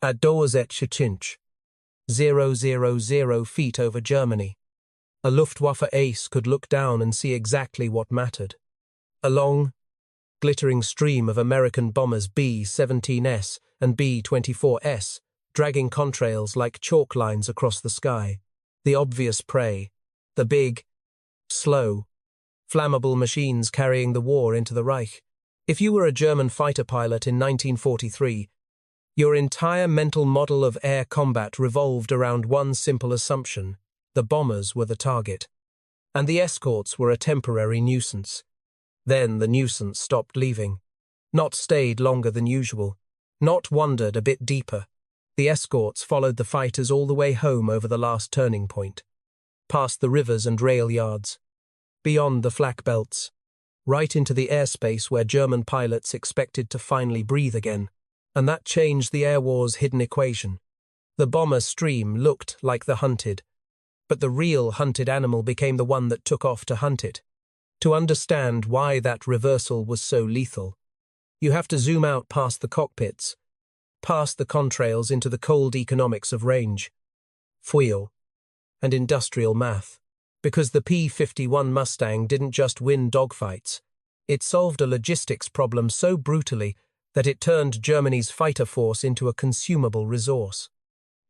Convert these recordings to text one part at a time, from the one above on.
At attrition, 000 feet over Germany. A Luftwaffe ace could look down and see exactly what mattered. A long, glittering stream of American bombers B-17s and B-24s, dragging contrails like chalk lines across the sky. The obvious prey, the big, slow, flammable machines carrying the war into the Reich. If you were a German fighter pilot in 1943, your entire mental model of air combat revolved around one simple assumption: the bombers were the target, and the escorts were a temporary nuisance. Then the nuisance stopped leaving, not stayed longer than usual, not wandered a bit deeper. The escorts followed the fighters all the way home over the last turning point, past the rivers and rail yards, beyond the flak belts, right into the airspace where German pilots expected to finally breathe again. And that changed the air war's hidden equation. The bomber stream looked like the hunted, but the real hunted animal became the one that took off to hunt it. To understand why that reversal was so lethal, you have to zoom out past the cockpits, past the contrails into the cold economics of range, fuel, and industrial math. Because the P-51 Mustang didn't just win dogfights, it solved a logistics problem so brutally that it turned Germany's fighter force into a consumable resource.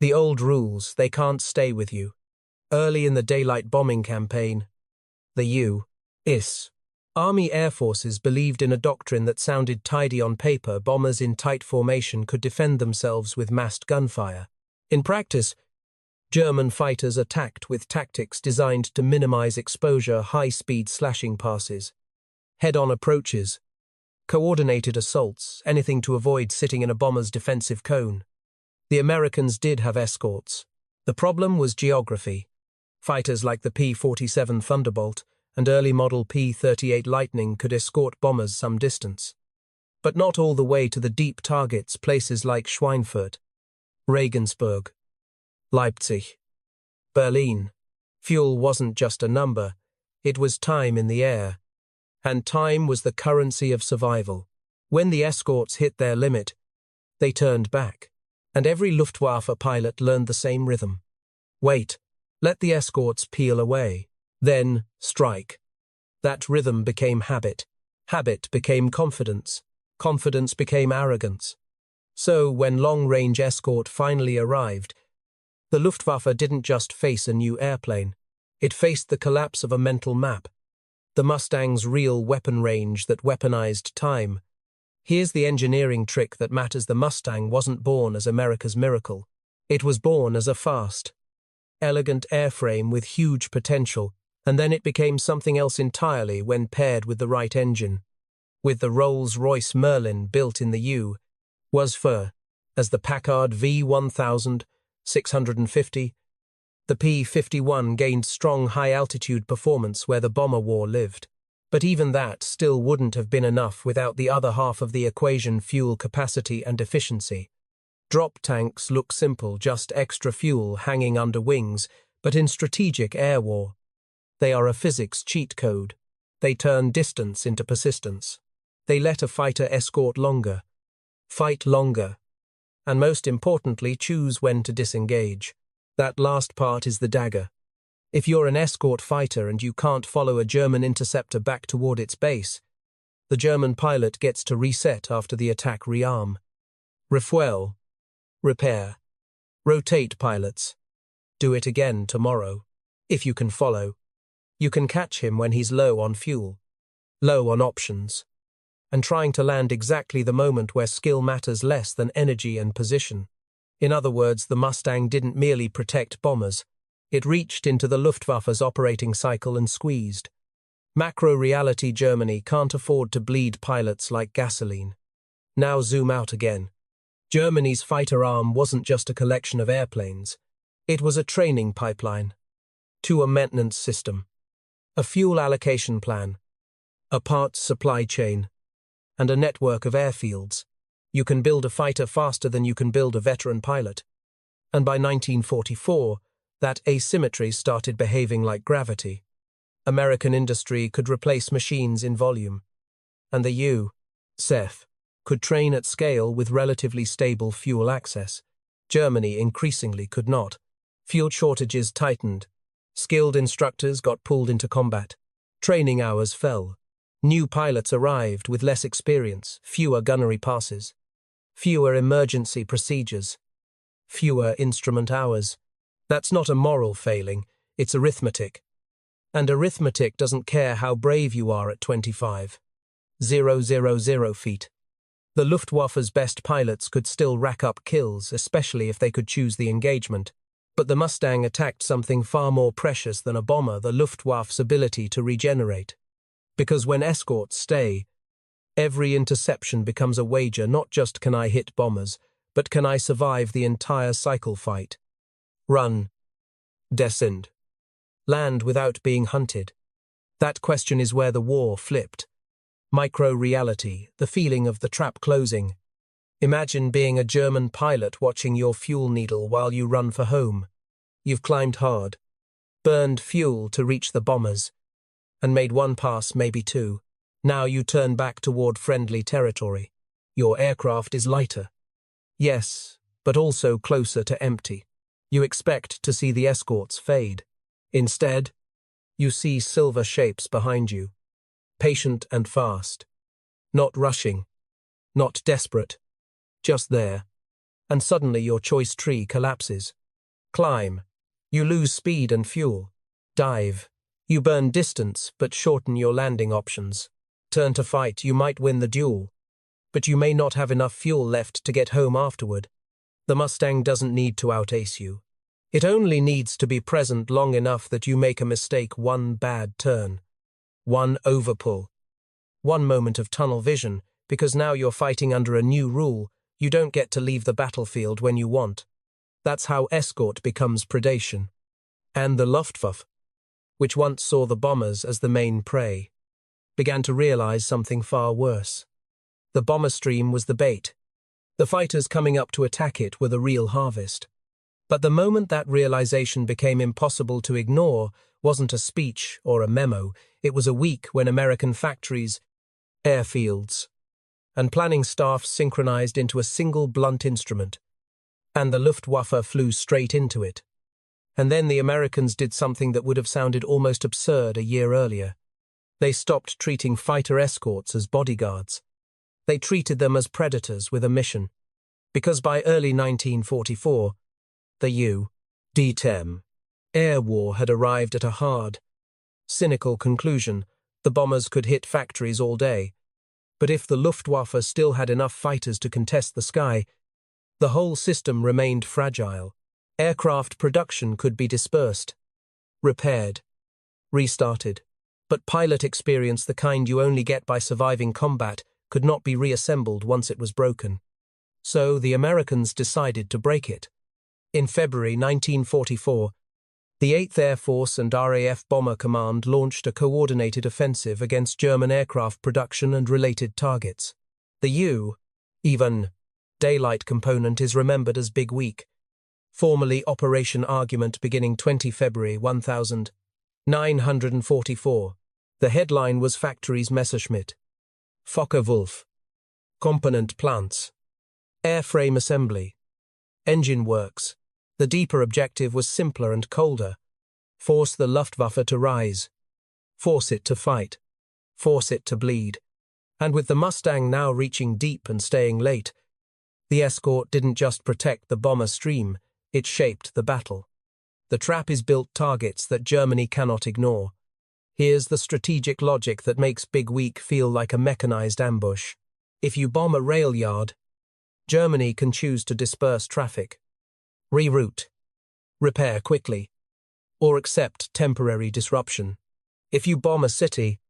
The old rules, they can't stay with you. Early in the daylight bombing campaign, the U.S. Army Air Forces believed in a doctrine that sounded tidy on paper: bombers in tight formation could defend themselves with massed gunfire. In practice, German fighters attacked with tactics designed to minimize exposure: high-speed slashing passes, head-on approaches, coordinated assaults, anything to avoid sitting in a bomber's defensive cone. The Americans did have escorts. The problem was geography. Fighters like the P-47 Thunderbolt and early-model P-38 Lightning could escort bombers some distance, but not all the way to the deep targets, places like Schweinfurt, Regensburg, Leipzig, Berlin. Fuel wasn't just a number, it was time in the air. And time was the currency of survival. When the escorts hit their limit, they turned back. And every Luftwaffe pilot learned the same rhythm. Wait, let the escorts peel away. Then, strike. That rhythm became habit. Habit became confidence. Confidence became arrogance. So, when long-range escort finally arrived, the Luftwaffe didn't just face a new airplane. It faced the collapse of a mental map. The Mustang's real weapon range that weaponized time. Here's the engineering trick that matters: the Mustang wasn't born as America's miracle. It was born as a fast, elegant airframe with huge potential, and then it became something else entirely when paired with the right engine. With the Rolls-Royce Merlin built in the U.S. as the Packard V-1650, the P-51 gained strong high-altitude performance where the bomber war lived. But even that still wouldn't have been enough without the other half of the equation: fuel capacity and efficiency. Drop tanks look simple, just extra fuel hanging under wings, but in strategic air war, they are a physics cheat code. They turn distance into persistence. They let a fighter escort longer, fight longer, and most importantly, choose when to disengage. That last part is the dagger. If you're an escort fighter and you can't follow a German interceptor back toward its base, the German pilot gets to reset after the attack: rearm, refuel, repair, rotate pilots. Do it again tomorrow. If you can follow, you can catch him when he's low on fuel, low on options, and trying to land exactly the moment where skill matters less than energy and position. In other words, the Mustang didn't merely protect bombers. It reached into the Luftwaffe's operating cycle and squeezed. Macro-reality: Germany can't afford to bleed pilots like gasoline. Now zoom out again. Germany's fighter arm wasn't just a collection of airplanes. It was a training pipeline, to a maintenance system, a fuel allocation plan, a parts supply chain, and a network of airfields. You can build a fighter faster than you can build a veteran pilot. And by 1944, that asymmetry started behaving like gravity. American industry could replace machines in volume, and the U.S. could train at scale with relatively stable fuel access. Germany increasingly could not. Fuel shortages tightened. Skilled instructors got pulled into combat. Training hours fell. New pilots arrived with less experience, fewer gunnery passes, fewer emergency procedures, fewer instrument hours. That's not a moral failing, it's arithmetic. And arithmetic doesn't care how brave you are at 25,000 feet. The Luftwaffe's best pilots could still rack up kills, especially if they could choose the engagement. But the Mustang attacked something far more precious than a bomber, the Luftwaffe's ability to regenerate. Because when escorts stay, every interception becomes a wager. Not just can I hit bombers, but can I survive the entire cycle fight? Run. Descend. Land without being hunted. That question is where the war flipped. Micro-reality, the feeling of the trap closing. Imagine being a German pilot watching your fuel needle while you run for home. You've climbed hard, burned fuel to reach the bombers, and made one pass, maybe two. Now you turn back toward friendly territory. Your aircraft is lighter. Yes, but also closer to empty. You expect to see the escorts fade. Instead, you see silver shapes behind you. Patient and fast. Not rushing. Not desperate. Just there. And suddenly your choice tree collapses. Climb. You lose speed and fuel. Dive. You burn distance but shorten your landing options. Turn to fight. You might win the duel, but you may not have enough fuel left to get home afterward. The Mustang doesn't need to outace you. It only needs to be present long enough that you make a mistake, one bad turn, one overpull, one moment of tunnel vision, because now you're fighting under a new rule. You don't get to leave the battlefield when you want. That's how escort becomes predation. And the Luftwaffe, which once saw the bombers as the main prey, began to realize something far worse. The bomber stream was the bait. The fighters coming up to attack it were the real harvest. But the moment that realization became impossible to ignore wasn't a speech or a memo. It was a week when American factories, airfields, and planning staff synchronized into a single blunt instrument. And the Luftwaffe flew straight into it. And then the Americans did something that would have sounded almost absurd a year earlier. They stopped treating fighter escorts as bodyguards. They treated them as predators with a mission. Because by early 1944, the U.D.10 air war had arrived at a hard, cynical conclusion. The bombers could hit factories all day. But if the Luftwaffe still had enough fighters to contest the sky, the whole system remained fragile. Aircraft production could be dispersed, repaired, restarted. But pilot experience, the kind you only get by surviving combat, could not be reassembled once it was broken. So the Americans decided to break it. In February 1944, the 8th Air Force and RAF Bomber Command launched a coordinated offensive against German aircraft production and related targets. The even daylight component is remembered as Big Week, formerly Operation Argument, beginning 20 February 1944. The headline was Factories Messerschmitt, Focke-Wulf, Component Plants, Airframe Assembly, Engine Works. The deeper objective was simpler and colder. Force the Luftwaffe to rise. Force it to fight. Force it to bleed. And with the Mustang now reaching deep and staying late, the escort didn't just protect the bomber stream, it shaped the battle. The trap is built targets that Germany cannot ignore. Here's the strategic logic that makes Big Week feel like a mechanized ambush. If you bomb a rail yard, Germany can choose to disperse traffic, reroute, repair quickly, or accept temporary disruption. If you bomb a city,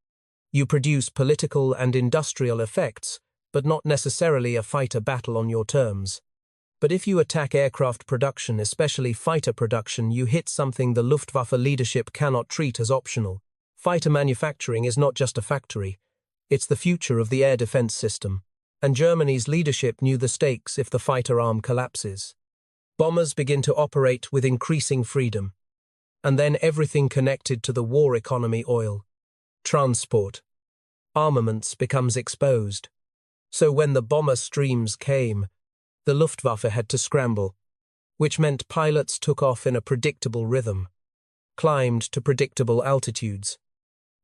you produce political and industrial effects, but not necessarily a fighter battle on your terms. But if you attack aircraft production, especially fighter production, you hit something the Luftwaffe leadership cannot treat as optional. Fighter manufacturing is not just a factory, it's the future of the air defense system. And Germany's leadership knew the stakes if the fighter arm collapses. Bombers begin to operate with increasing freedom. And then everything connected to the war economy, oil, transport, armaments, becomes exposed. So when the bomber streams came, the Luftwaffe had to scramble. which meant pilots took off in a predictable rhythm, climbed to predictable altitudes,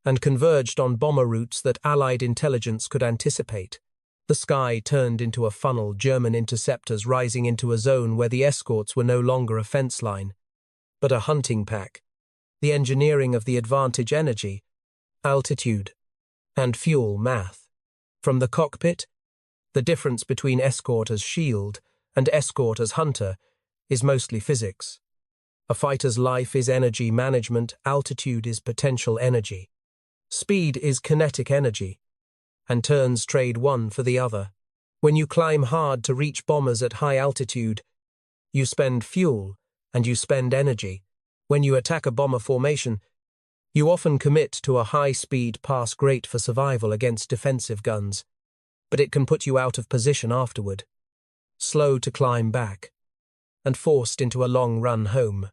and converged on bomber routes that Allied intelligence could anticipate. The sky turned into a funnel, German interceptors rising into a zone where the escorts were no longer a fence line, but a hunting pack. The engineering of the advantage energy, altitude, and fuel math. From the cockpit, the difference between escort as shield and escort as hunter is mostly physics. A fighter's life is energy management, altitude is potential energy. Speed is kinetic energy, and turns trade one for the other. When you climb hard to reach bombers at high altitude, you spend fuel and you spend energy. When you attack a bomber formation, you often commit to a high-speed pass, great for survival against defensive guns, but it can put you out of position afterward, slow to climb back, and forced into a long run home.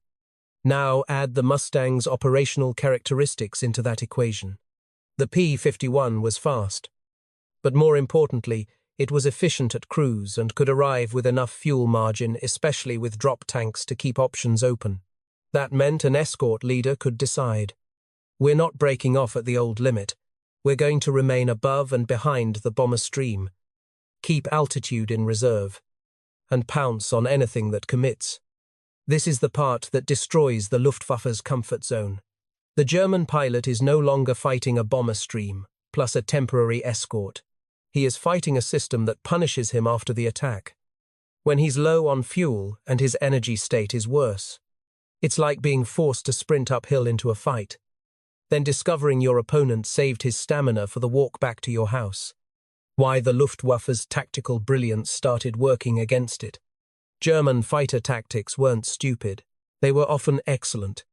Now add the Mustang's operational characteristics into that equation. The P-51 was fast, but more importantly, it was efficient at cruise and could arrive with enough fuel margin, especially with drop tanks, to keep options open. That meant an escort leader could decide, we're not breaking off at the old limit, we're going to remain above and behind the bomber stream, keep altitude in reserve, and pounce on anything that commits. This is the part that destroys the Luftwaffe's comfort zone. The German pilot is no longer fighting a bomber stream, plus a temporary escort. He is fighting a system that punishes him after the attack, when he's low on fuel and his energy state is worse. It's like being forced to sprint uphill into a fight, then discovering your opponent saved his stamina for the walk back to your house. Why the Luftwaffe's tactical brilliance started working against it. German fighter tactics weren't stupid. They were often excellent.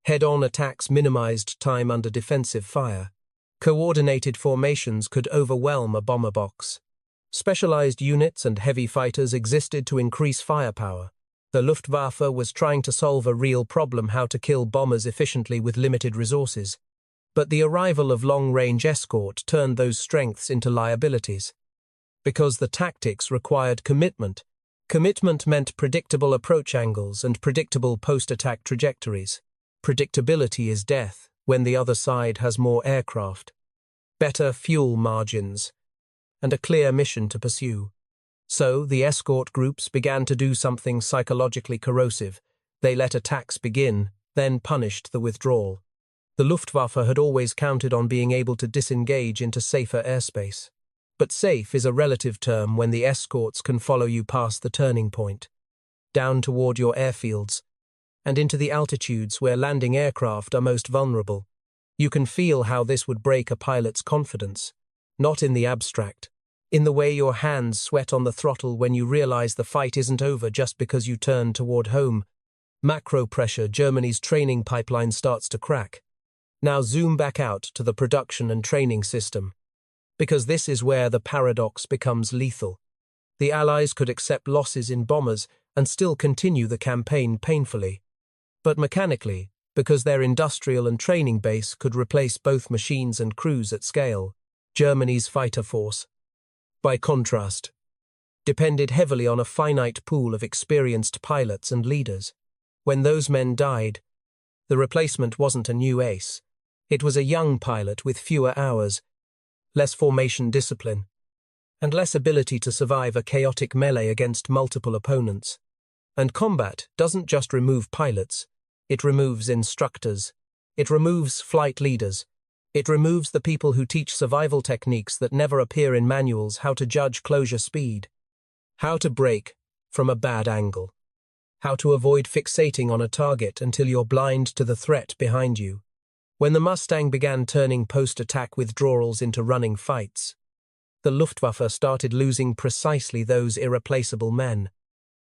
Head-on attacks minimized time under defensive fire. Coordinated formations could overwhelm a bomber box. Specialized units and heavy fighters existed to increase firepower. The Luftwaffe was trying to solve a real problem: how to kill bombers efficiently with limited resources. But the arrival of long-range escort turned those strengths into liabilities. Because the tactics required commitment. Commitment meant predictable approach angles and predictable post-attack trajectories. Predictability is death when the other side has more aircraft, better fuel margins, and a clear mission to pursue. So the escort groups began to do something psychologically corrosive. They let attacks begin, then punished the withdrawal. The Luftwaffe had always counted on being able to disengage into safer airspace. But safe is a relative term when the escorts can follow you past the turning point, down toward your airfields, and into the altitudes where landing aircraft are most vulnerable. You can feel how this would break a pilot's confidence, not in the abstract, in the way your hands sweat on the throttle when you realize the fight isn't over just because you turn toward home. Macro pressure, Germany's training pipeline starts to crack. Now zoom back out to the production and training system, because this is where the paradox becomes lethal. The Allies could accept losses in bombers and still continue the campaign painfully, but mechanically, because their industrial and training base could replace both machines and crews at scale. Germany's fighter force, by contrast, depended heavily on a finite pool of experienced pilots and leaders. When those men died, the replacement wasn't a new ace. It was a young pilot with fewer hours, less formation discipline, and less ability to survive a chaotic melee against multiple opponents. And combat doesn't just remove pilots, it removes instructors, it removes flight leaders, it removes the people who teach survival techniques that never appear in manuals: how to judge closure speed, how to brake from a bad angle, how to avoid fixating on a target until you're blind to the threat behind you. When the Mustang began turning post-attack withdrawals into running fights, the Luftwaffe started losing precisely those irreplaceable men,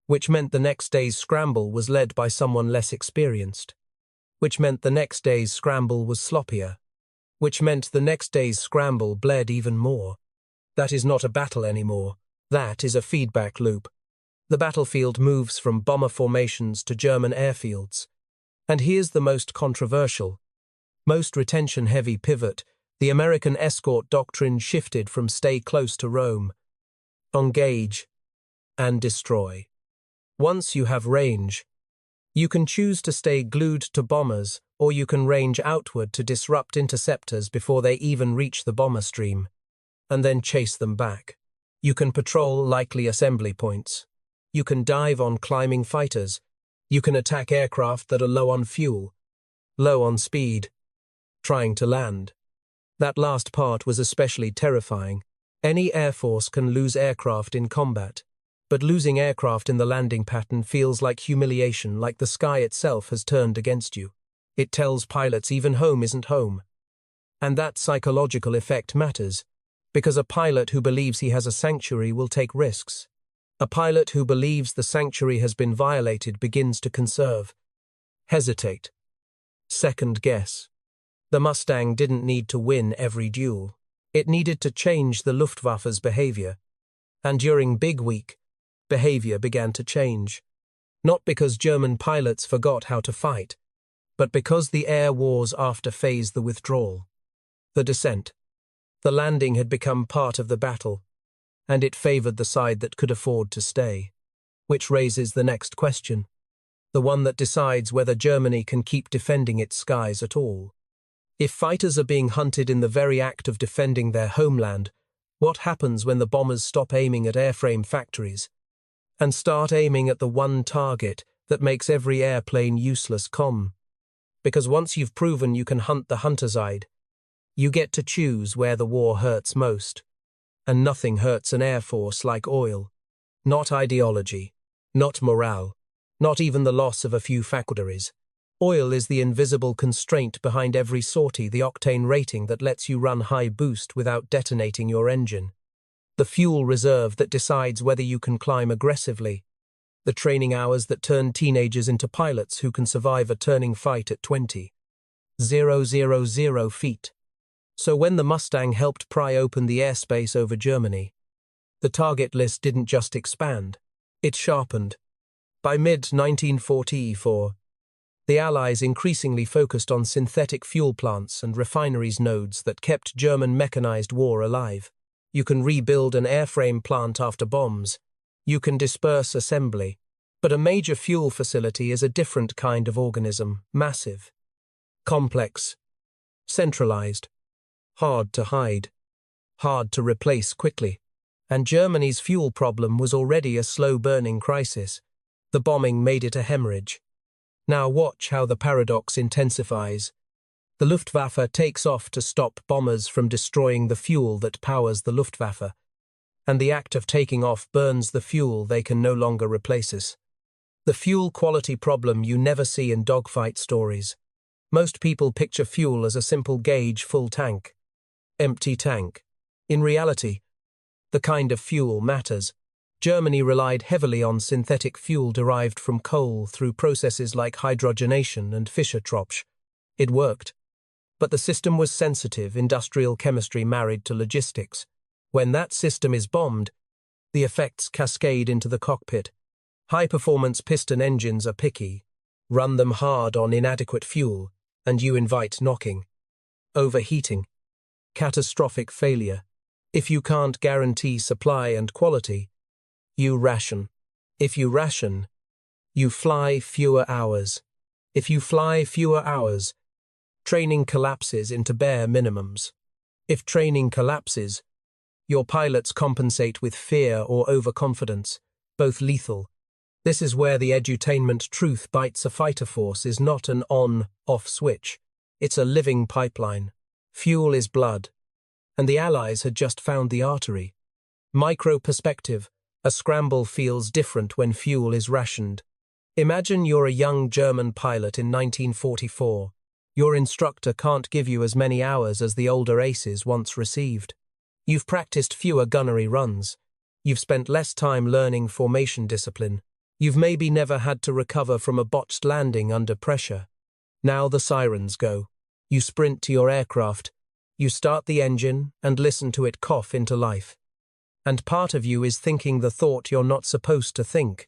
which meant the next day's scramble was led by someone less experienced, which meant the next day's scramble was sloppier, which meant the next day's scramble bled even more. That is not a battle anymore. That is a feedback loop. The battlefield moves from bomber formations to German airfields. And here's the most controversial, most retention-heavy pivot: the American escort doctrine shifted from stay close to Rome, engage, and destroy. Once you have range, you can choose to stay glued to bombers, or you can range outward to disrupt interceptors before they even reach the bomber stream, and then chase them back. You can patrol likely assembly points. You can dive on climbing fighters. You can attack aircraft that are low on fuel, low on speed, trying to land. That last part was especially terrifying. Any air force can lose aircraft in combat, but losing aircraft in the landing pattern feels like humiliation, like the sky itself has turned against you. It tells pilots even home isn't home. And that psychological effect matters, because a pilot who believes he has a sanctuary will take risks. A pilot who believes the sanctuary has been violated begins to conserve, hesitate, second guess. The Mustang didn't need to win every duel. It needed to change the Luftwaffe's behavior. And during Big Week, behavior began to change. Not because German pilots forgot how to fight, but because the air wars after phased the withdrawal. The descent. The landing had become part of the battle, and it favored the side that could afford to stay. Which raises the next question, the one that decides whether Germany can keep defending its skies at all. If fighters are being hunted in the very act of defending their homeland, what happens when the bombers stop aiming at airframe factories and start aiming at the one target that makes every airplane useless? Because once you've proven you can hunt the hunterside, you get to choose where the war hurts most. And nothing hurts an air force like oil. Not ideology, not morale, not even the loss of a few faculties. Oil is the invisible constraint behind every sortie, the octane rating that lets you run high boost without detonating your engine. The fuel reserve that decides whether you can climb aggressively. The training hours that turn teenagers into pilots who can survive a turning fight at 20,000 feet. So when the Mustang helped pry open the airspace over Germany, the target list didn't just expand, it sharpened. By mid-1944, the Allies increasingly focused on synthetic fuel plants and refineries nodes that kept German mechanized war alive. You can rebuild an airframe plant after bombs. You can disperse assembly. But a major fuel facility is a different kind of organism, massive, complex, centralized, hard to hide, hard to replace quickly. And Germany's fuel problem was already a slow-burning crisis. The bombing made it a hemorrhage. Now watch how the paradox intensifies. The Luftwaffe takes off to stop bombers from destroying the fuel that powers the Luftwaffe, and the act of taking off burns the fuel they can no longer replace us. The fuel quality problem you never see in dogfight stories. Most people picture fuel as a simple gauge full tank, empty tank. In reality, the kind of fuel matters. Germany relied heavily on synthetic fuel derived from coal through processes like hydrogenation and Fischer-Tropsch. It worked. But the system was sensitive, industrial chemistry married to logistics. When that system is bombed, the effects cascade into the cockpit. High-performance piston engines are picky. Run them hard on inadequate fuel, and you invite knocking, overheating, catastrophic failure. If you can't guarantee supply and quality, you ration. If you ration, you fly fewer hours. If you fly fewer hours, training collapses into bare minimums. If training collapses, your pilots compensate with fear or overconfidence, both lethal. This is where the edutainment truth bites a fighter force is not an on-off switch. It's a living pipeline. Fuel is blood. And the Allies had just found the artery. Micro perspective. A scramble feels different when fuel is rationed. Imagine you're a young German pilot in 1944. Your instructor can't give you as many hours as the older aces once received. You've practiced fewer gunnery runs. You've spent less time learning formation discipline. You've maybe never had to recover from a botched landing under pressure. Now the sirens go. You sprint to your aircraft. You start the engine and listen to it cough into life. And part of you is thinking the thought you're not supposed to think.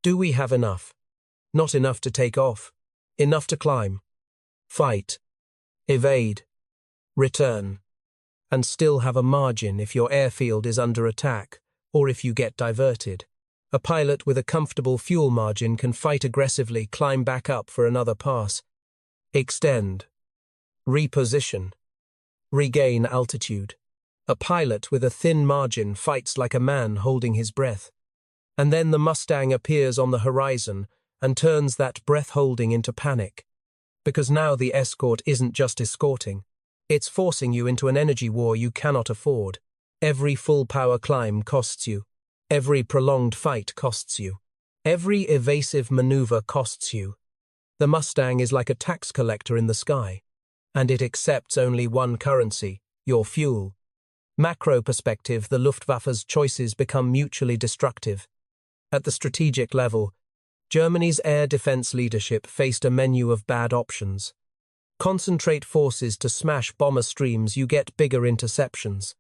Do we have enough? Not enough to take off. Enough to climb. Fight. Evade. Return. And still have a margin if your airfield is under attack or if you get diverted. A pilot with a comfortable fuel margin can fight aggressively, climb back up for another pass, extend, reposition, regain altitude. A pilot with a thin margin fights like a man holding his breath. And then the Mustang appears on the horizon and turns that breath-holding into panic. Because now the escort isn't just escorting. It's forcing you into an energy war you cannot afford. Every full-power climb costs you. Every prolonged fight costs you. Every evasive maneuver costs you. The Mustang is like a tax collector in the sky. And it accepts only one currency, your fuel. Macro perspective, the Luftwaffe's choices become mutually destructive. At the strategic level, Germany's air defense leadership faced a menu of bad options. Concentrate forces to smash bomber streams, you get bigger interceptions.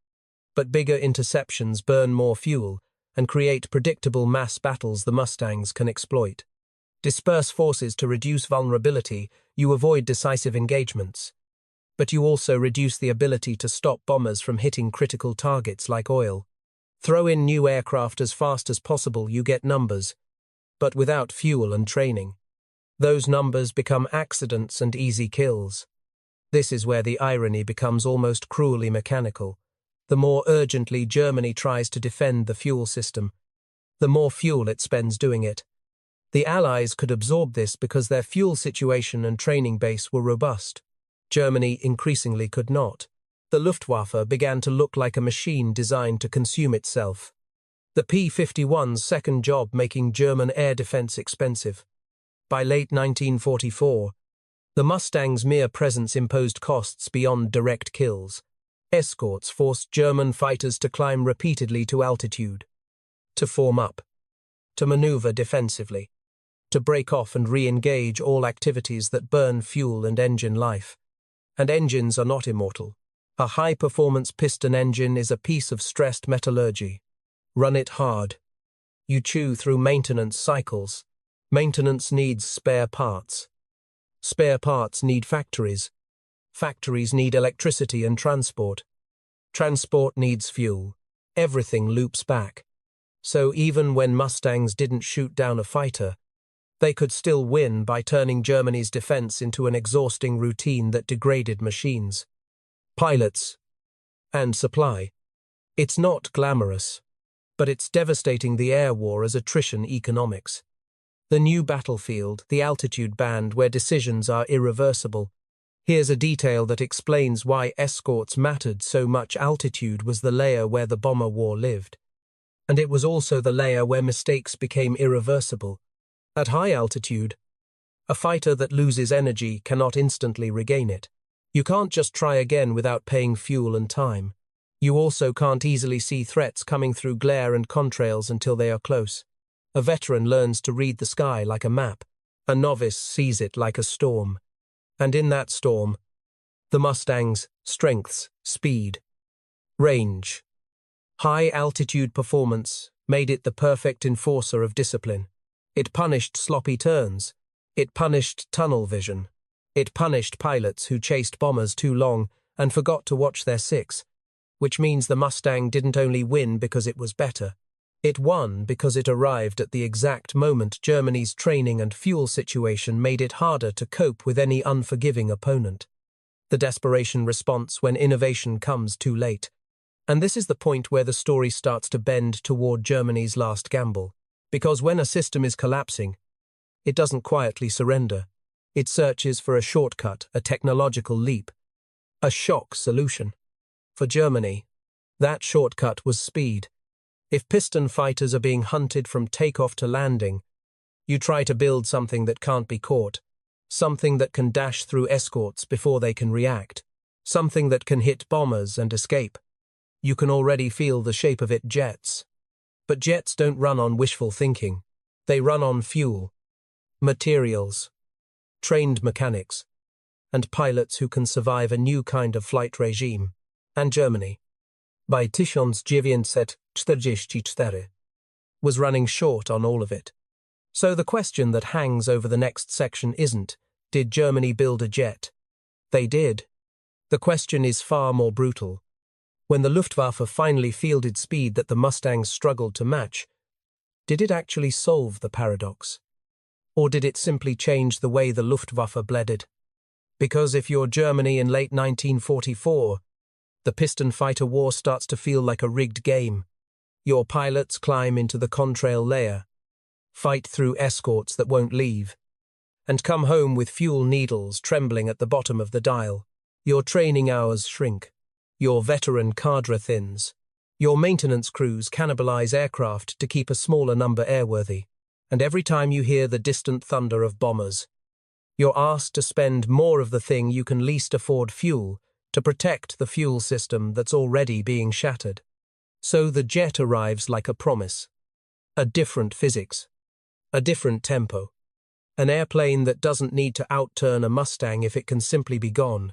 But bigger interceptions burn more fuel and create predictable mass battles the Mustangs can exploit. Disperse forces to reduce vulnerability, you avoid decisive engagements. But you also reduce the ability to stop bombers from hitting critical targets like oil. Throw in new aircraft as fast as possible, you get numbers. But without fuel and training, those numbers become accidents and easy kills. This is where the irony becomes almost cruelly mechanical. The more urgently Germany tries to defend the fuel system, the more fuel it spends doing it. The Allies could absorb this because their fuel situation and training base were robust. Germany increasingly could not. The Luftwaffe began to look like a machine designed to consume itself. The P-51's second job making German air defense expensive. By late 1944, the Mustang's mere presence imposed costs beyond direct kills. Escorts forced German fighters to climb repeatedly to altitude, to form up, to maneuver defensively, to break off and re-engage all activities that burn fuel and engine life. And engines are not immortal. A high-performance piston engine is a piece of stressed metallurgy. Run it hard. You chew through maintenance cycles. Maintenance needs spare parts. Spare parts need factories. Factories need electricity and transport. Transport needs fuel. Everything loops back. So even when Mustangs didn't shoot down a fighter, they could still win by turning Germany's defense into an exhausting routine that degraded machines, pilots, and supply. It's not glamorous, but it's devastating the air war as attrition economics. The new battlefield, the altitude band where decisions are irreversible. Here's a detail that explains why escorts mattered so much. Altitude was the layer where the bomber war lived. And it was also the layer where mistakes became irreversible. At high altitude, a fighter that loses energy cannot instantly regain it. You can't just try again without paying fuel and time. You also can't easily see threats coming through glare and contrails until they are close. A veteran learns to read the sky like a map. A novice sees it like a storm. And in that storm, the Mustang's strengths, speed, range, high-altitude performance made it the perfect enforcer of discipline. It punished sloppy turns. It punished tunnel vision. It punished pilots who chased bombers too long and forgot to watch their six, which means the Mustang didn't only win because it was better. It won because it arrived at the exact moment Germany's training and fuel situation made it harder to cope with any unforgiving opponent. The desperation response when innovation comes too late. And this is the point where the story starts to bend toward Germany's last gamble. Because when a system is collapsing, it doesn't quietly surrender. It searches for a shortcut, a technological leap, a shock solution. For Germany, that shortcut was speed. If piston fighters are being hunted from takeoff to landing, you try to build something that can't be caught, something that can dash through escorts before they can react, something that can hit bombers and escape. You can already feel the shape of it: jets. But jets don't run on wishful thinking. They run on fuel, materials, trained mechanics, and pilots who can survive a new kind of flight regime. And Germany, by 1944, was running short on all of it. So the question that hangs over the next section isn't, did Germany build a jet? They did. The question is far more brutal. When the Luftwaffe finally fielded speed that the Mustangs struggled to match, Did it actually solve the paradox? Or did it simply change the way the Luftwaffe bledded? Because if you're Germany in late 1944, the piston fighter war starts to feel like a rigged game. Your pilots climb into the contrail layer, fight through escorts that won't leave, and come home with fuel needles trembling at the bottom of the dial. Your training hours shrink. Your veteran cadre thins. Your maintenance crews cannibalize aircraft to keep a smaller number airworthy. And every time you hear the distant thunder of bombers, you're asked to spend more of the thing you can least afford, fuel, to protect the fuel system that's already being shattered. So the jet arrives like a promise. A different physics. A different tempo. An airplane that doesn't need to outturn a Mustang if it can simply be gone.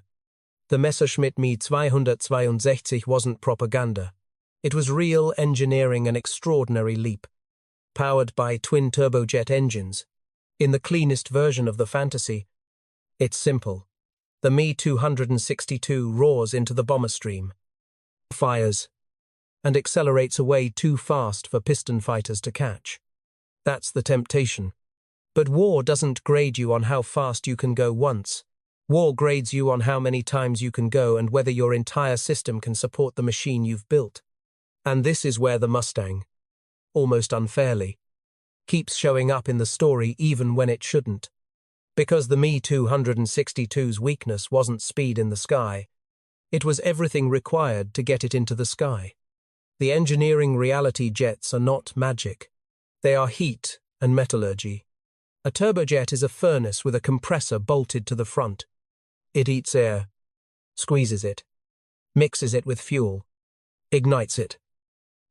The Messerschmitt Me 262 wasn't propaganda. It was real engineering, an extraordinary leap. Powered by twin turbojet engines. In the cleanest version of the fantasy, it's simple. The Me 262 roars into the bomber stream, fires, and accelerates away too fast for piston fighters to catch. That's the temptation. But war doesn't grade you on how fast you can go once. War grades you on how many times you can go and whether your entire system can support the machine you've built. And this is where the Mustang, almost unfairly, keeps showing up in the story even when it shouldn't. Because the Me 262's weakness wasn't speed in the sky. It was everything required to get it into the sky. The engineering reality jets are not magic. They are heat and metallurgy. A turbojet is a furnace with a compressor bolted to the front. It eats air, squeezes it, mixes it with fuel, ignites it,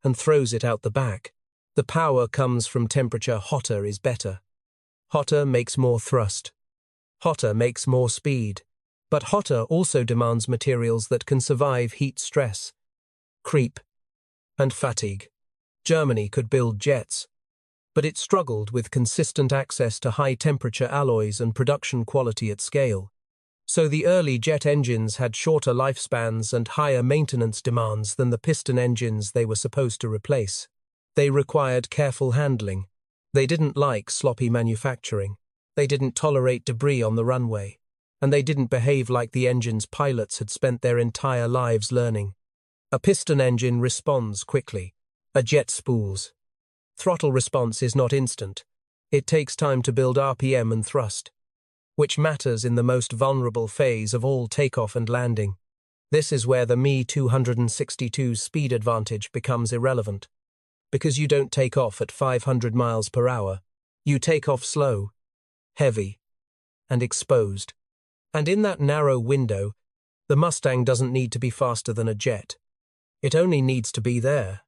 and throws it out the back. The power comes from temperature. Hotter is better. Hotter makes more thrust. Hotter makes more speed. But hotter also demands materials that can survive heat stress, creep, and fatigue. Germany could build jets, but it struggled with consistent access to high-temperature alloys and production quality at scale. So the early jet engines had shorter lifespans and higher maintenance demands than the piston engines they were supposed to replace. They required careful handling. They didn't like sloppy manufacturing. They didn't tolerate debris on the runway. And they didn't behave like the engine's pilots had spent their entire lives learning. A piston engine responds quickly. A jet spools. Throttle response is not instant. It takes time to build RPM and thrust, which matters in the most vulnerable phase of all takeoff and landing. This is where the Me 262's speed advantage becomes irrelevant. Because you don't take off at 500 miles per hour. You take off slow, heavy, and exposed. And in that narrow window, the Mustang doesn't need to be faster than a jet. It only needs to be there.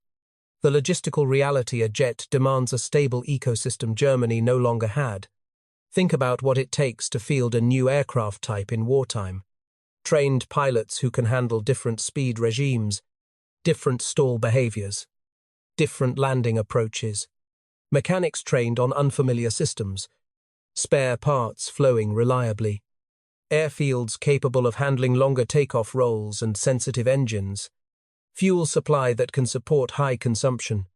The logistical reality a jet demands a stable ecosystem Germany no longer had. Think about what it takes to field a new aircraft type in wartime. Trained pilots who can handle different speed regimes, different stall behaviors, different landing approaches, mechanics trained on unfamiliar systems, spare parts flowing reliably, airfields capable of handling longer takeoff rolls and sensitive engines, fuel supply that can support high consumption.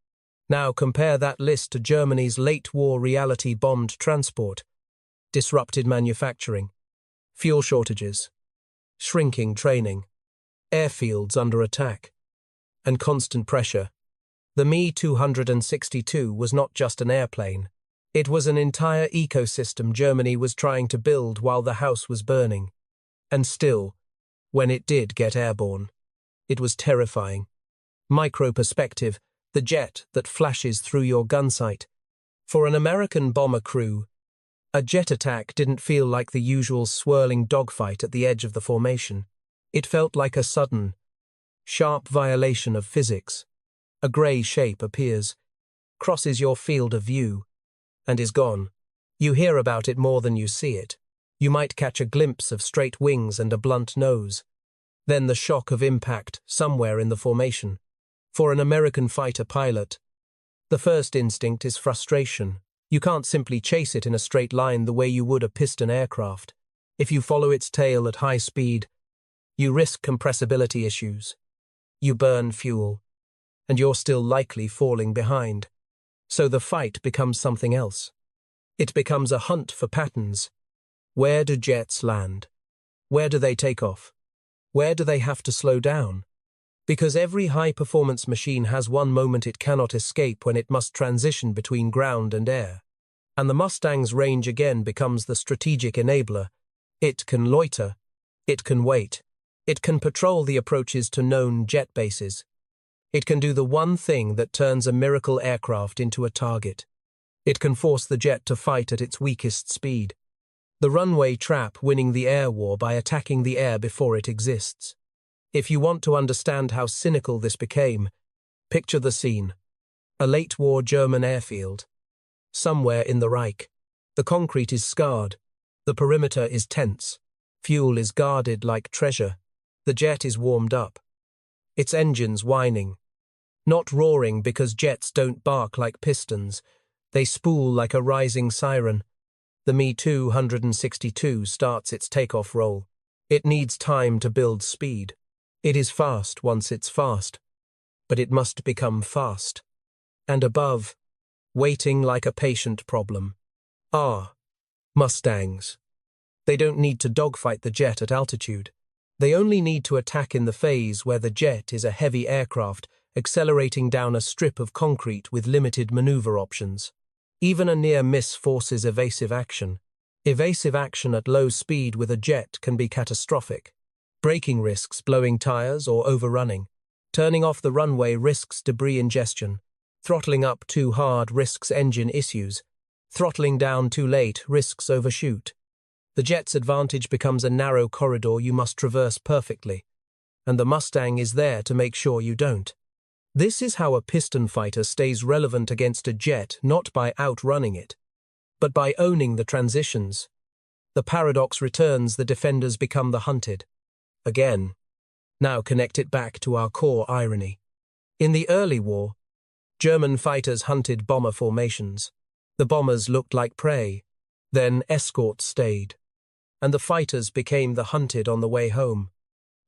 Now compare that list to Germany's late-war reality-bombed transport, disrupted manufacturing, fuel shortages, shrinking training, airfields under attack, and constant pressure. The Me 262 was not just an airplane. It was an entire ecosystem Germany was trying to build while the house was burning. And still, when it did get airborne, it was terrifying. Micro perspective, the jet that flashes through your gun sight. For an American bomber crew, a jet attack didn't feel like the usual swirling dogfight at the edge of the formation. It felt like a sudden, sharp violation of physics. A grey shape appears, crosses your field of view, and is gone. You hear about it more than you see it. You might catch a glimpse of straight wings and a blunt nose. Then the shock of impact somewhere in the formation. For an American fighter pilot, the first instinct is frustration. You can't simply chase it in a straight line the way you would a piston aircraft. If you follow its tail at high speed, you risk compressibility issues. You burn fuel, and you're still likely falling behind. So the fight becomes something else. It becomes a hunt for patterns. Where do jets land? Where do they take off? Where do they have to slow down? Because every high-performance machine has one moment it cannot escape when it must transition between ground and air. And the Mustang's range again becomes the strategic enabler. It can loiter. It can wait. It can patrol the approaches to known jet bases. It can do the one thing that turns a miracle aircraft into a target. It can force the jet to fight at its weakest speed. The runway trap winning the air war by attacking the air before it exists. If you want to understand how cynical this became, picture the scene. A late-war German airfield. Somewhere in the Reich. The concrete is scarred. The perimeter is tense. Fuel is guarded like treasure. The jet is warmed up. Its engines whining. Not roaring because jets don't bark like pistons. They spool like a rising siren. The Me-262 starts its takeoff roll. It needs time to build speed. It is fast once it's fast. But it must become fast. And above, waiting like a patient problem. Mustangs. They don't need to dogfight the jet at altitude. They only need to attack in the phase where the jet is a heavy aircraft accelerating down a strip of concrete with limited maneuver options. Even a near miss forces evasive action. Evasive action at low speed with a jet can be catastrophic. Braking risks blowing tires or overrunning. Turning off the runway risks debris ingestion. Throttling up too hard risks engine issues. Throttling down too late risks overshoot. The jet's advantage becomes a narrow corridor you must traverse perfectly, and the Mustang is there to make sure you don't. This is how a piston fighter stays relevant against a jet, not by outrunning it, but by owning the transitions. The paradox returns, the defenders become the hunted. Again. Now connect it back to our core irony. In the early war, German fighters hunted bomber formations. The bombers looked like prey. Then escorts stayed. And the fighters became the hunted on the way home.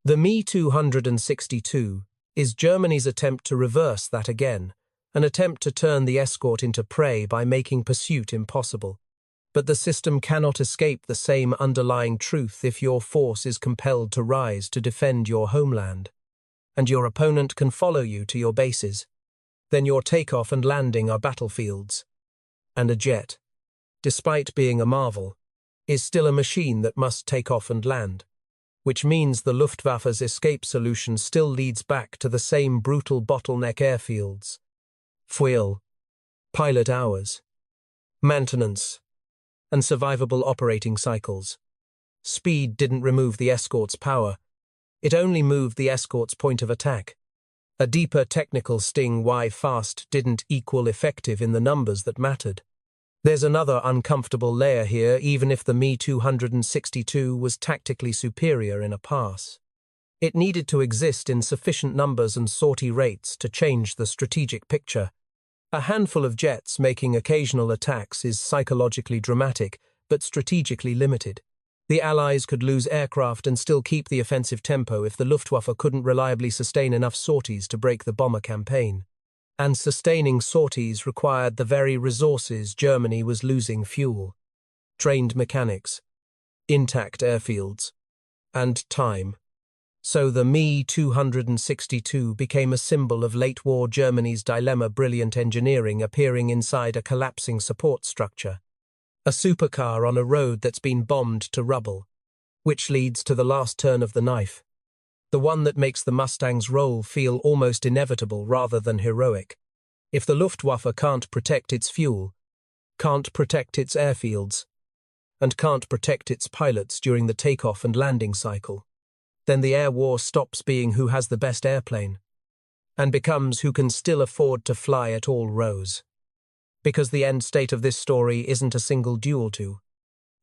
The Me-262 is Germany's attempt to reverse that again, an attempt to turn the escort into prey by making pursuit impossible. But the system cannot escape the same underlying truth if your force is compelled to rise to defend your homeland. And your opponent can follow you to your bases. Then your takeoff and landing are battlefields. And a jet, despite being a marvel, is still a machine that must take off and land, which means the Luftwaffe's escape solution still leads back to the same brutal bottleneck airfields. Fuel, pilot hours, maintenance, and survivable operating cycles. Speed didn't remove the escort's power, it only moved the escort's point of attack. A deeper technical sting why fast didn't equal effective in the numbers that mattered. There's another uncomfortable layer here, even if the Me-262 was tactically superior in a pass. It needed to exist in sufficient numbers and sortie rates to change the strategic picture. A handful of jets making occasional attacks is psychologically dramatic, but strategically limited. The Allies could lose aircraft and still keep the offensive tempo if the Luftwaffe couldn't reliably sustain enough sorties to break the bomber campaign. And sustaining sorties required the very resources Germany was losing: fuel, trained mechanics, intact airfields, and time. So the Me-262 became a symbol of late-war Germany's dilemma: brilliant engineering appearing inside a collapsing support structure. A supercar on a road that's been bombed to rubble, which leads to the last turn of the knife. The one that makes the Mustang's role feel almost inevitable rather than heroic. If the Luftwaffe can't protect its fuel, can't protect its airfields, and can't protect its pilots during the takeoff and landing cycle, then the air war stops being who has the best airplane, and becomes who can still afford to fly at all rows. Because the end state of this story isn't a single duel to,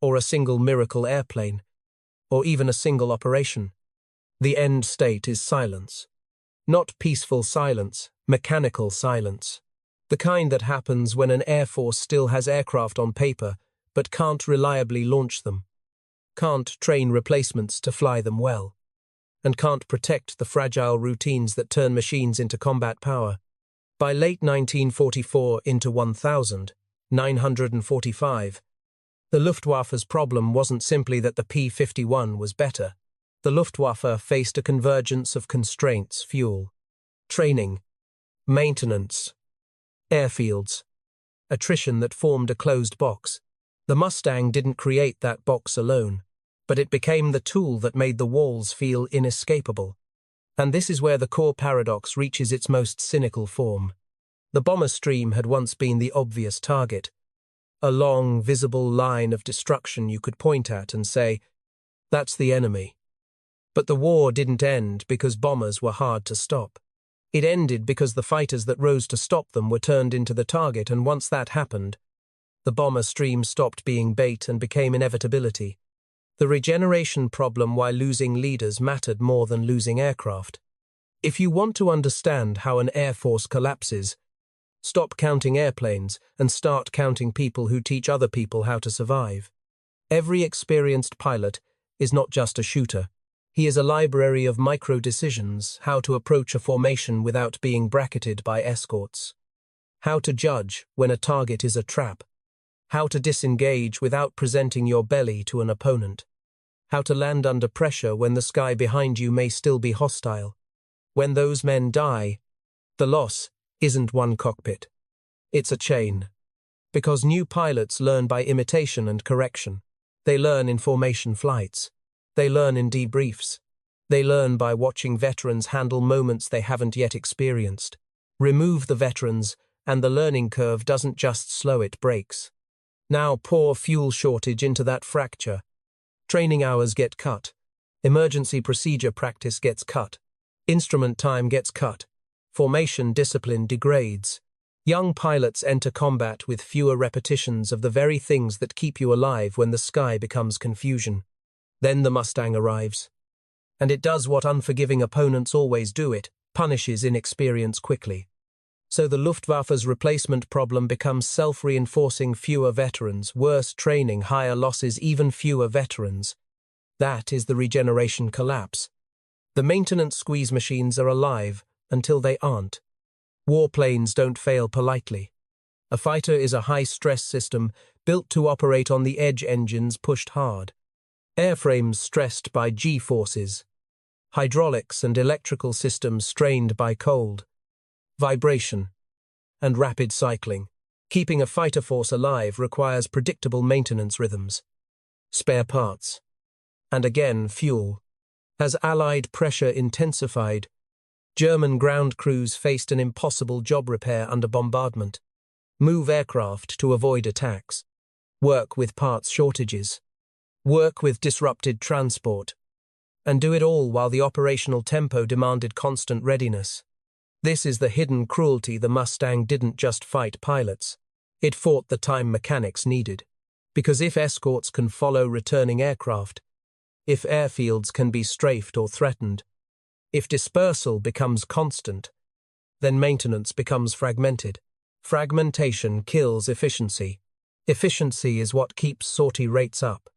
or a single miracle airplane, or even a single operation. The end state is silence. Not peaceful silence, mechanical silence. The kind that happens when an air force still has aircraft on paper, but can't reliably launch them, can't train replacements to fly them well, and can't protect the fragile routines that turn machines into combat power. By late 1944 into 1945, the Luftwaffe's problem wasn't simply that the P-51 was better. The Luftwaffe faced a convergence of constraints: fuel, training, maintenance, airfields, attrition that formed a closed box. The Mustang didn't create that box alone, but it became the tool that made the walls feel inescapable. And this is where the core paradox reaches its most cynical form. The bomber stream had once been the obvious target, a long, visible line of destruction you could point at and say, that's the enemy. But the war didn't end because bombers were hard to stop. It ended because the fighters that rose to stop them were turned into the target, and once that happened, the bomber stream stopped being bait and became inevitability. The regeneration problem why losing leaders mattered more than losing aircraft. If you want to understand how an air force collapses, stop counting airplanes and start counting people who teach other people how to survive. Every experienced pilot is not just a shooter. He is a library of micro-decisions: how to approach a formation without being bracketed by escorts, how to judge when a target is a trap, how to disengage without presenting your belly to an opponent, how to land under pressure when the sky behind you may still be hostile. When those men die, the loss isn't one cockpit. It's a chain. Because new pilots learn by imitation and correction. They learn in formation flights. They learn in debriefs. They learn by watching veterans handle moments they haven't yet experienced. Remove the veterans, and the learning curve doesn't just slow, it breaks. Now pour fuel shortage into that fracture. Training hours get cut. Emergency procedure practice gets cut. Instrument time gets cut. Formation discipline degrades. Young pilots enter combat with fewer repetitions of the very things that keep you alive when the sky becomes confusion. Then the Mustang arrives. And it does what unforgiving opponents always do: it punishes inexperience quickly. So the Luftwaffe's replacement problem becomes self-reinforcing: fewer veterans, worse training, higher losses, even fewer veterans. That is the regeneration collapse. The maintenance squeeze machines are alive until they aren't. Warplanes don't fail politely. A fighter is a high-stress system built to operate on the edge, engines pushed hard. Airframes stressed by G-forces. Hydraulics and electrical systems strained by cold, vibration, and rapid cycling. Keeping a fighter force alive requires predictable maintenance rhythms, spare parts, and again fuel. As Allied pressure intensified, German ground crews faced an impossible job: repair under bombardment, move aircraft to avoid attacks, work with parts shortages, work with disrupted transport, and do it all while the operational tempo demanded constant readiness. This is the hidden cruelty. The Mustang didn't just fight pilots. It fought the time mechanics needed. Because if escorts can follow returning aircraft, if airfields can be strafed or threatened, if dispersal becomes constant, then maintenance becomes fragmented. Fragmentation kills efficiency. Efficiency is what keeps sortie rates up.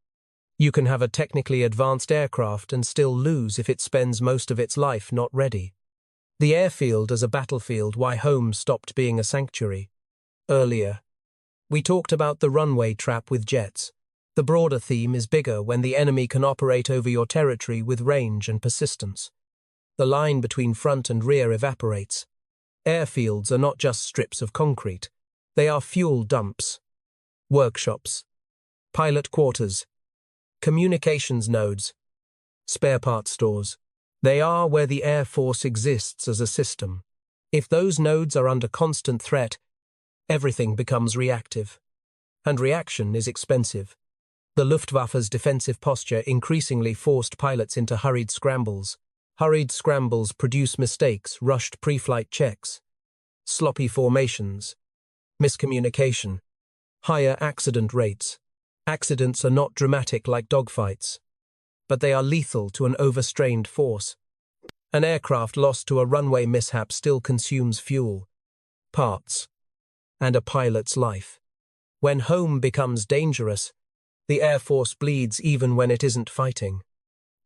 You can have a technically advanced aircraft and still lose if it spends most of its life not ready. The airfield as a battlefield: why home stopped being a sanctuary. Earlier, we talked about the runway trap with jets. The broader theme is bigger: when the enemy can operate over your territory with range and persistence. The line between front and rear evaporates. Airfields are not just strips of concrete. They are fuel dumps, workshops, pilot quarters, communications nodes, spare part stores. They are where the Air Force exists as a system. If those nodes are under constant threat, everything becomes reactive. And reaction is expensive. The Luftwaffe's defensive posture increasingly forced pilots into hurried scrambles. Hurried scrambles produce mistakes: rushed pre-flight checks, sloppy formations, miscommunication, higher accident rates. Accidents are not dramatic like dogfights, but they are lethal to an overstrained force. An aircraft lost to a runway mishap still consumes fuel, parts, and a pilot's life. When home becomes dangerous, the Air Force bleeds even when it isn't fighting.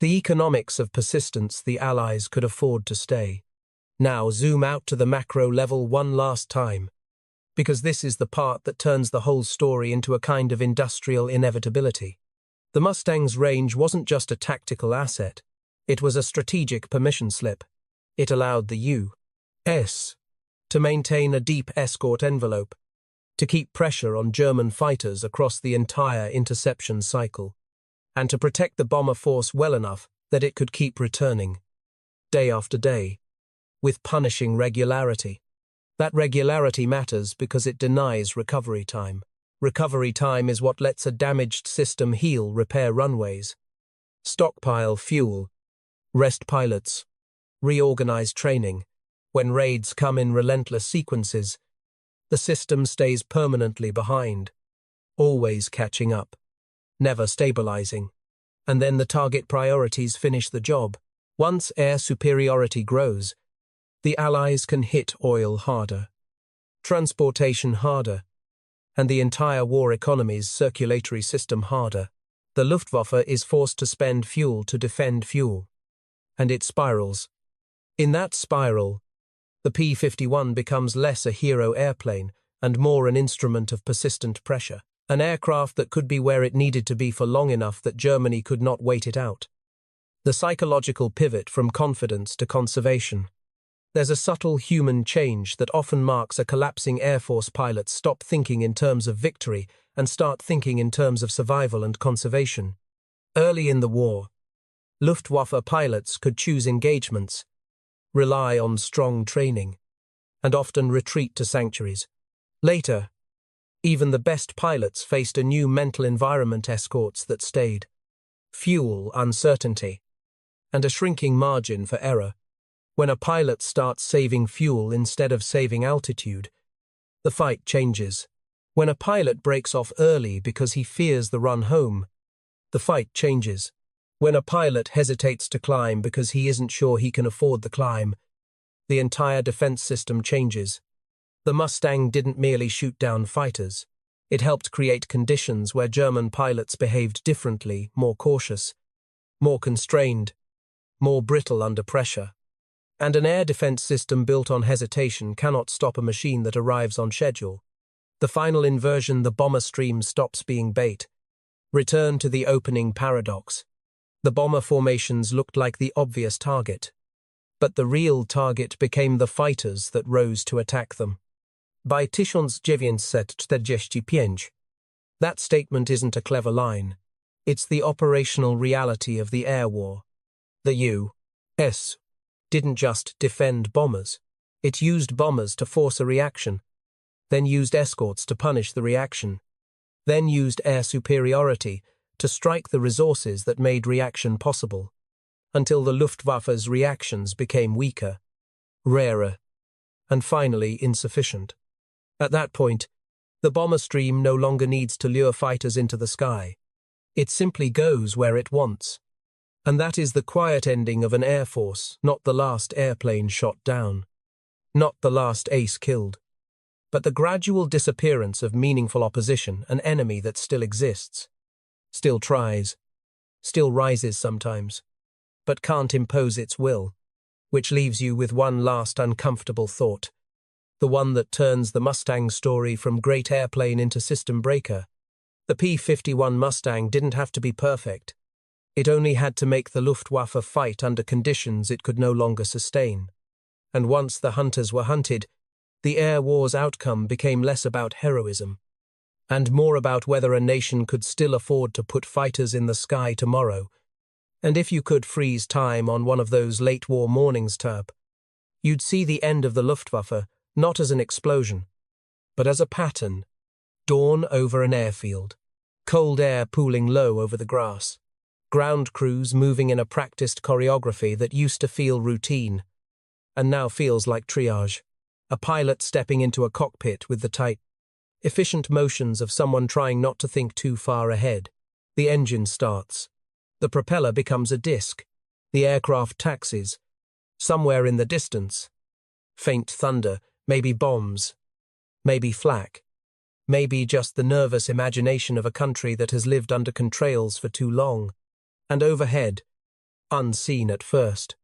The economics of persistence: the Allies could afford to stay. Now zoom out to the macro level one last time, because this is the part that turns the whole story into a kind of industrial inevitability. The Mustang's range wasn't just a tactical asset, it was a strategic permission slip. It allowed the U.S. to maintain a deep escort envelope, to keep pressure on German fighters across the entire interception cycle, and to protect the bomber force well enough that it could keep returning, day after day, with punishing regularity. That regularity matters because it denies recovery time. Recovery time is what lets a damaged system heal, repair runways, stockpile fuel, rest pilots, reorganize training. When raids come in relentless sequences, the system stays permanently behind, always catching up, never stabilizing. And then the target priorities finish the job. Once air superiority grows, the Allies can hit oil harder, transportation harder, and the entire war economy's circulatory system harder. The Luftwaffe is forced to spend fuel to defend fuel, and it spirals. In that spiral, the P-51 becomes less a hero airplane and more an instrument of persistent pressure, an aircraft that could be where it needed to be for long enough that Germany could not wait it out. The psychological pivot from confidence to conservation. There's a subtle human change that often marks a collapsing Air Force pilots stop thinking in terms of victory and start thinking in terms of survival and conservation. Early in the war, Luftwaffe pilots could choose engagements, rely on strong training, and often retreat to sanctuaries. Later, even the best pilots faced a new mental environment: escorts that stayed, fuel uncertainty, and a shrinking margin for error. When a pilot starts saving fuel instead of saving altitude, the fight changes. When a pilot breaks off early because he fears the run home, the fight changes. When a pilot hesitates to climb because he isn't sure he can afford the climb, the entire defense system changes. The Mustang didn't merely shoot down fighters. It helped create conditions where German pilots behaved differently, more cautious, more constrained, more brittle under pressure. And an air defense system built on hesitation cannot stop a machine that arrives on schedule. The final inversion, the bomber stream stops being bait. Return to the opening paradox. The bomber formations looked like the obvious target, but the real target became the fighters that rose to attack them. By 1945. That statement isn't a clever line. It's the operational reality of the air war. The U.S. didn't just defend bombers. It used bombers to force a reaction, then used escorts to punish the reaction, then used air superiority to strike the resources that made reaction possible, until the Luftwaffe's reactions became weaker, rarer, and finally insufficient. At that point, the bomber stream no longer needs to lure fighters into the sky. It simply goes where it wants. And that is the quiet ending of an air force, not the last airplane shot down, not the last ace killed, but the gradual disappearance of meaningful opposition, an enemy that still exists, still tries, still rises sometimes, but can't impose its will, which leaves you with one last uncomfortable thought, the one that turns the Mustang story from great airplane into system breaker. The P-51 Mustang didn't have to be perfect. It only had to make the Luftwaffe fight under conditions it could no longer sustain. And once the hunters were hunted, the air war's outcome became less about heroism, and more about whether a nation could still afford to put fighters in the sky tomorrow. And if you could freeze time on one of those late-war mornings, you'd see the end of the Luftwaffe not as an explosion, but as a pattern. Dawn over an airfield, cold air pooling low over the grass, ground crews moving in a practiced choreography that used to feel routine, and now feels like triage. A pilot stepping into a cockpit with the tight, efficient motions of someone trying not to think too far ahead. The engine starts. The propeller becomes a disc. The aircraft taxis. Somewhere in the distance, faint thunder, maybe bombs, maybe flak, maybe just the nervous imagination of a country that has lived under contrails for too long. And overhead, unseen at first,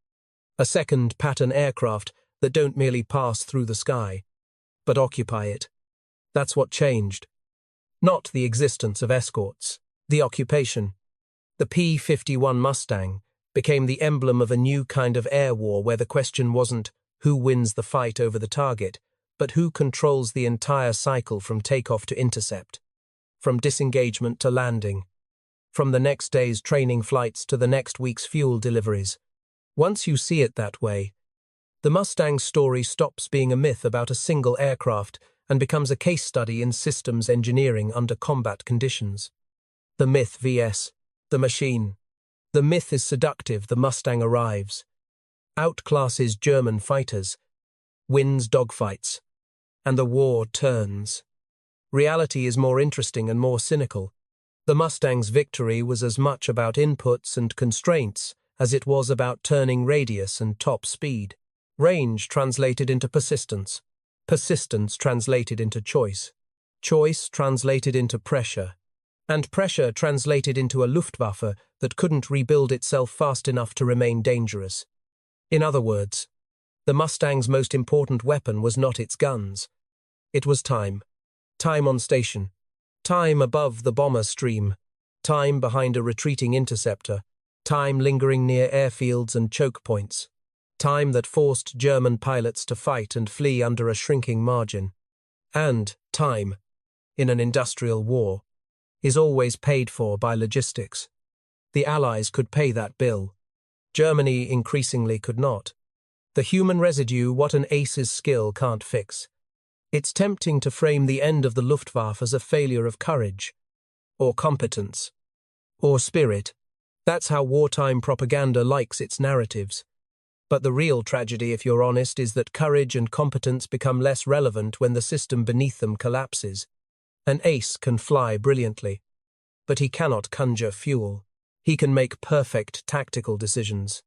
a second pattern aircraft, that don't merely pass through the sky, but occupy it. That's what changed. Not the existence of escorts, the occupation. The P-51 Mustang became the emblem of a new kind of air war where the question wasn't who wins the fight over the target, but who controls the entire cycle from takeoff to intercept, from disengagement to landing, from the next day's training flights to the next week's fuel deliveries. Once you see it that way, the Mustang's story stops being a myth about a single aircraft and becomes a case study in systems engineering under combat conditions. The myth vs. the machine. The myth is seductive. The Mustang arrives, outclasses German fighters, wins dogfights, and the war turns. Reality is more interesting and more cynical. The Mustang's victory was as much about inputs and constraints as it was about turning radius and top speed. Range translated into persistence. Persistence translated into choice. Choice translated into pressure. And pressure translated into a Luftwaffe that couldn't rebuild itself fast enough to remain dangerous. In other words, the Mustang's most important weapon was not its guns. It was time. Time on station. Time above the bomber stream. Time behind a retreating interceptor. Time lingering near airfields and choke points. Time that forced German pilots to fight and flee under a shrinking margin. And time, in an industrial war, is always paid for by logistics. The Allies could pay that bill. Germany increasingly could not. The human residue, what an ace's skill can't fix. It's tempting to frame the end of the Luftwaffe as a failure of courage, or competence, or spirit. That's how wartime propaganda likes its narratives. But the real tragedy, if you're honest, is that courage and competence become less relevant when the system beneath them collapses. An ace can fly brilliantly, but he cannot conjure fuel. He can make perfect tactical decisions,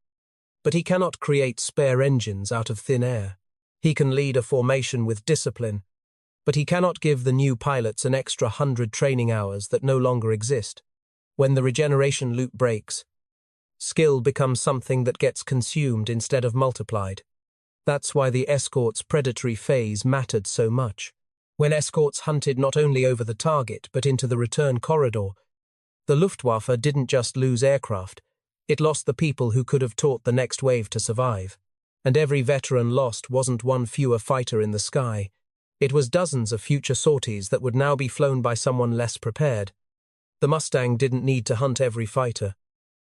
but he cannot create spare engines out of thin air. He can lead a formation with discipline, but he cannot give the new pilots an extra 100 training hours that no longer exist. When the regeneration loop breaks, skill becomes something that gets consumed instead of multiplied. That's why the escort's predatory phase mattered so much. When escorts hunted not only over the target but into the return corridor, the Luftwaffe didn't just lose aircraft, it lost the people who could have taught the next wave to survive. And every veteran lost wasn't one fewer fighter in the sky. It was dozens of future sorties that would now be flown by someone less prepared. The Mustang didn't need to hunt every fighter.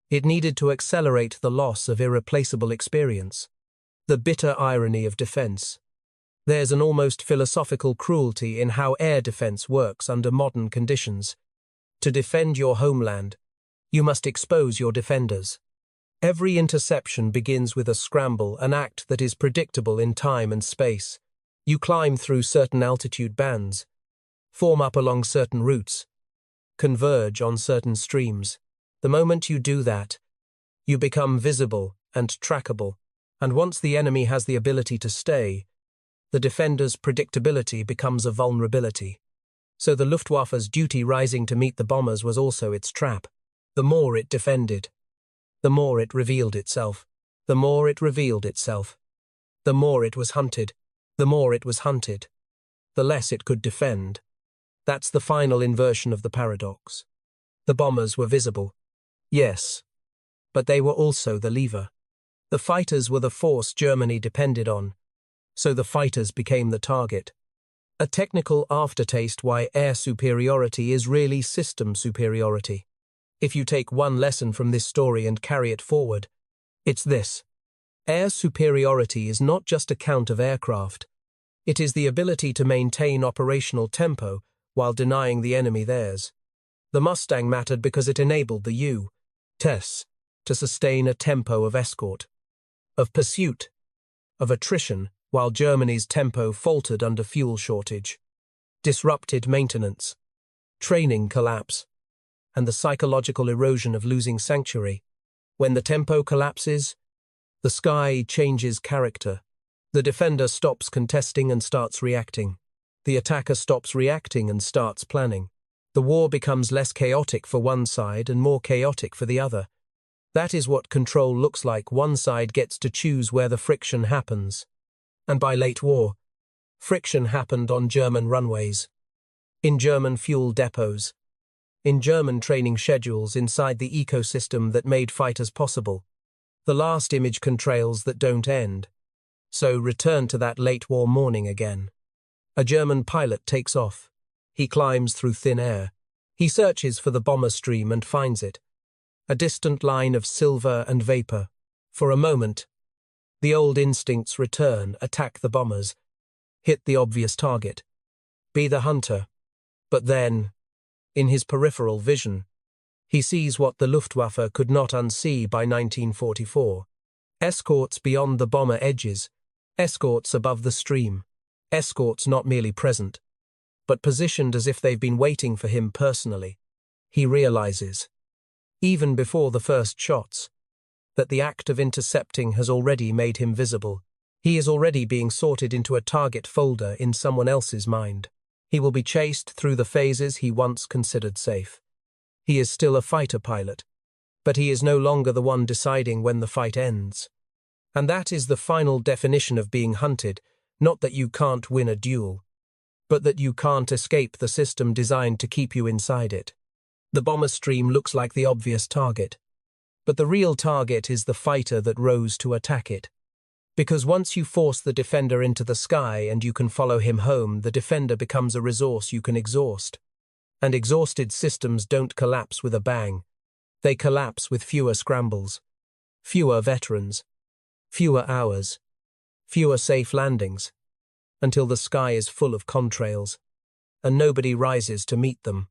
It needed to accelerate the loss of irreplaceable experience. The bitter irony of defense. There's an almost philosophical cruelty in how air defense works under modern conditions. To defend your homeland, you must expose your defenders. Every interception begins with a scramble, an act that is predictable in time and space. You climb through certain altitude bands, form up along certain routes, converge on certain streams. The moment you do that, you become visible and trackable, and once the enemy has the ability to stay, the defender's predictability becomes a vulnerability. So the Luftwaffe's duty rising to meet the bombers was also its trap. The more it defended, the more it revealed itself. The more it revealed itself. The more it was hunted. The more it was hunted, the less it could defend. That's the final inversion of the paradox. The bombers were visible. Yes, but they were also the lever. The fighters were the force Germany depended on, so the fighters became the target. A technical aftertaste why air superiority is really system superiority. If you take one lesson from this story and carry it forward, it's this. Air superiority is not just a count of aircraft. It is the ability to maintain operational tempo while denying the enemy theirs. The Mustang mattered because it enabled the U.S. to sustain a tempo of escort, of pursuit, of attrition, while Germany's tempo faltered under fuel shortage, disrupted maintenance, training collapse, and the psychological erosion of losing sanctuary. When the tempo collapses, the sky changes character. The defender stops contesting and starts reacting. The attacker stops reacting and starts planning. The war becomes less chaotic for one side and more chaotic for the other. That is what control looks like. One side gets to choose where the friction happens. And by late war, friction happened on German runways, in German fuel depots, in German training schedules inside the ecosystem that made fighters possible. The last image contrails that don't end. So return to that late war morning again. A German pilot takes off. He climbs through thin air. He searches for the bomber stream and finds it. A distant line of silver and vapor. For a moment, the old instincts return, attack the bombers, hit the obvious target, be the hunter. But then, in his peripheral vision, he sees what the Luftwaffe could not unsee by 1944. Escorts beyond the bomber edges, escorts above the stream, escorts not merely present, but positioned as if they've been waiting for him personally. He realizes, even before the first shots, that the act of intercepting has already made him visible. He is already being sorted into a target folder in someone else's mind. He will be chased through the phases he once considered safe. He is still a fighter pilot, but he is no longer the one deciding when the fight ends. And that is the final definition of being hunted, not that you can't win a duel, but that you can't escape the system designed to keep you inside it. The bomber stream looks like the obvious target, but the real target is the fighter that rose to attack it. Because once you force the defender into the sky and you can follow him home, the defender becomes a resource you can exhaust. And exhausted systems don't collapse with a bang. They collapse with fewer scrambles, fewer veterans, fewer hours, fewer safe landings, until the sky is full of contrails, and nobody rises to meet them.